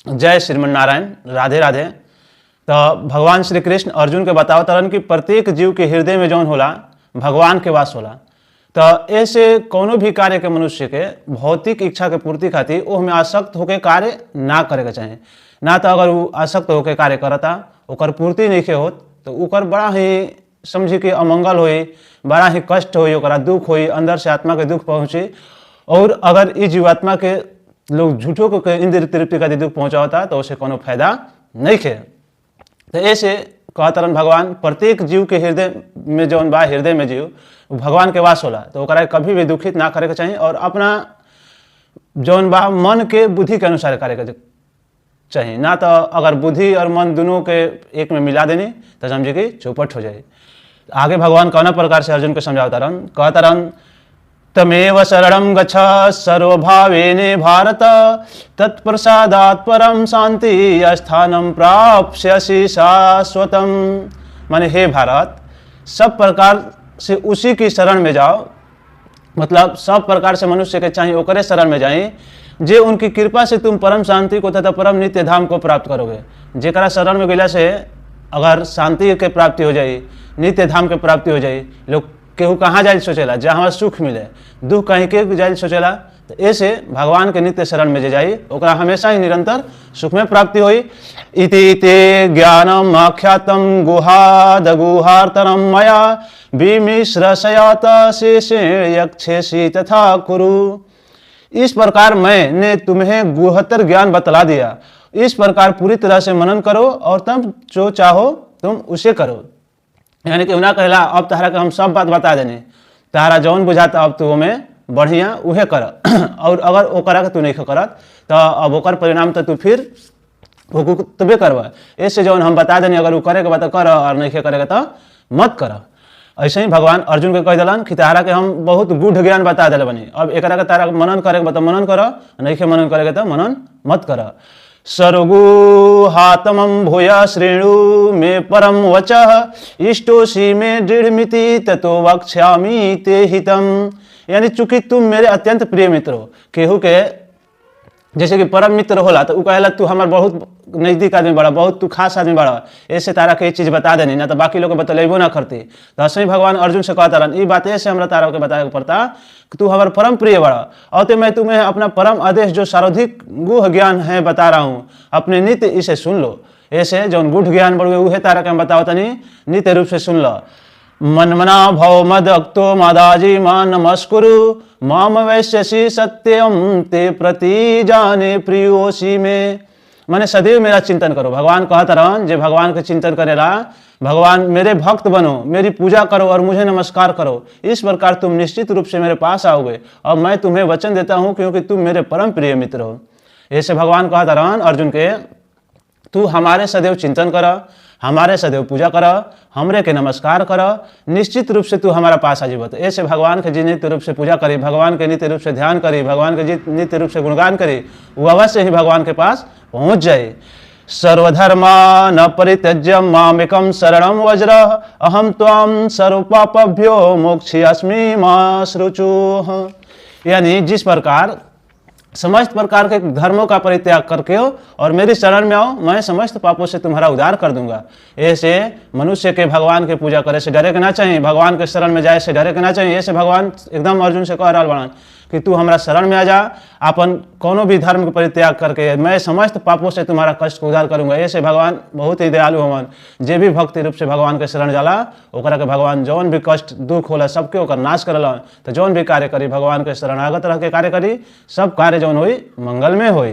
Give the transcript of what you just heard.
जय श्रीमन नारायण, राधे राधे। तो भगवान श्री कृष्ण अर्जुन के बताओ तरन कि प्रत्येक जीव के हृदय में जौन होला भगवान के वास होला। तो ऐसे कोनो भी कार्य के मनुष्य के भौतिक इच्छा के पूर्ति खातिर वो हमें आसक्त होकर कार्य ना करे के चाहे ना। तो अगर वो आसक्त होकर कार्य करता ओकर पूर्ति नहीं के होत तो ओकर बड़ा ही समझी कि अमंगल होई, बड़ा ही कष्ट होई, ओकरा दुख होई, अंदर से आत्मा के दुख पहुँची। और अगर इस जीवात्मा के लोग झूठों को इंद्र तृप्ति का दुख पहुँचाता तो उसे कोनो फायदा नहीं खे। तो ऐसे कहतरन भगवान प्रत्येक जीव के हृदय में जौन बा हृदय में जीव भगवान के वास होला तो ओकरा कभी भी दुखित ना करे के चाहिए और अपना जौन बा मन के बुद्धि के अनुसार करे के चाहिए ना। तो अगर बुद्धि और मन दोनों के एक में मिला देनी तो समझे कि चौपट हो जाए। आगे भगवान कौना प्रकार से अर्जुन को समझावतारन, कहतारन तमेव शरणं गच्छ सर्वभावेने भारत तत्प्रसादात् परम शांति स्थानं प्राप्स्यसि शाश्वतम। माने हे भारत, सब प्रकार से उसी की शरण में जाओ, मतलब सब प्रकार से मनुष्य के चाहिए ओकरे शरण में जाए जे उनकी कृपा से तुम परम शांति को तथा परम नित्य धाम को प्राप्त करोगे। जेकरा शरण में गेला से अगर शांति के प्राप्ति हो जाए, नित्य धाम के प्राप्ति हो जाए। लोग केहू कहाँ जाए सोचेला जहाँ हमारा सुख मिले, दुख कहीं के जाए सोचेला। तो ऐसे भगवान के नित्य शरण में जे जाई ओकरा हमेशा ही निरंतर सुख में प्राप्ति होई। इति ते ज्ञानम आख्यातम गुहाद गुहार्तरम मया विमिश्रशयात शेषेण यक्षेसी तथा कुरु। इस प्रकार मैंने तुम्हें गुहतर ज्ञान बतला दिया, इस प्रकार पूरी तरह से मनन करो और तुम जो चाहो तुम उसे करो। यानी कि उन्हें कहला अब तहरा के हम सब बात बता देने, तहरा जौन बुझाता अब तू में बढ़िया उहे कर। और अगर वो करा के तू नहीं करत तो अब ओकर परिणाम तो तू फिर तबे करवा। ऐसे जौन हम बता देने अगर वो करे के बात कर और नहीं करेगा तो मत कर। ऐसे ही भगवान अर्जुन के कह दिलन कि तारा के हम बहुत गूढ़ ज्ञान बता दिले बनी, अब एक तारा मनन करे के बता मनन कर, नहीं के मनन करे तो मनन मत कर। सर्वगुहातमं भूय श्रेणु मे परम वचः इष्टोषि मे दृढ़मिति ततो वक्ष्यामि ते हितम। यानी चूंकि तुम मेरे अत्यंत प्रिय मित्र हो, केहू के जैसे कि परम मित्र होला तो कहला तू हमार बहुत नजदीक आदमी बड़ा, बहुत तू खास आदमी बड़ा, ऐसे तारा के चीज बता देनी ना तो बाकी लोग बतलेबो ना करती। तो ऐसे ही भगवान अर्जुन से कहता रहा ये बात ऐसे हमरा तारा के बताए पड़ता कि तू हमार परम प्रिय बड़ा और तो मैं तुम्हें अपना परम आदेश जो सार्वधिक गुह ज्ञान है बता रहा हूँ, अपने नित्य इसे सुन लो। ऐसे जो गुढ़ ज्ञान बढ़ुए उहे तारा के हम बताओ तनी नित्य रूप से सुन लो। मनमना भव मदक्तो मदाजी मा नमस्कुरु माम वैश्यसी सत्यम ते प्रति जाने प्रियोसी में। माने सदैव मेरा चिंतन करो। भगवान कहता रहन जे भगवान के चिंतन करेला, भगवान मेरे भक्त बनो, मेरी पूजा करो और मुझे नमस्कार करो, इस प्रकार तुम निश्चित रूप से मेरे पास आओगे और मैं तुम्हें वचन देता हूँ क्योंकि तुम मेरे परम प्रिय मित्र हो। ऐसे भगवान कहता रहन अर्जुन के तू हमारे सदैव चिंतन कर, हमारे सदैव पूजा कर, हमरे के नमस्कार कर, निश्चित रूप से तू हमारा पास आ जीवत। ऐसे भगवान के जी नित्य रूप से पूजा करी, भगवान के नित्य रूप से ध्यान करी, भगवान के जी नित्य रूप से गुणगान करी, वो अवश्य ही भगवान के पास पहुंच जाए। सर्वधर्मा न परित्यज्य मामेकं शरणं वज्र अहम त्वां सर्वपापभ्यो मोक्षयास्मि मा शुचु। यानी जिस प्रकार समस्त प्रकार के धर्मों का परित्याग करके हो और मेरी शरण में आओ, मैं समस्त पापों से तुम्हारा उद्धार कर दूंगा। ऐसे मनुष्य के भगवान के पूजा करे से डरे के ना चाहिए, भगवान के शरण में जाए से डरे के ना चाहिए। ऐसे भगवान एकदम अर्जुन से कह रहा बड़न कि तू हमारा शरण में आ जा, अपन कोनो भी धर्म के परित्याग करके मैं समस्त पापों से तुम्हारा कष्ट को उद्धार करूंगा। ऐसे भगवान बहुत ही दयालु हवन, जे भी भक्ति रूप से भगवान के शरण जाला ओकरा के भगवान जौन भी कष्ट दुख होला सबके ओकर नाश करला। तो जौन भी कार्य करी भगवान के शरणागत रह के कार्य करी, सब कार्य जौन होई मंगल में होई।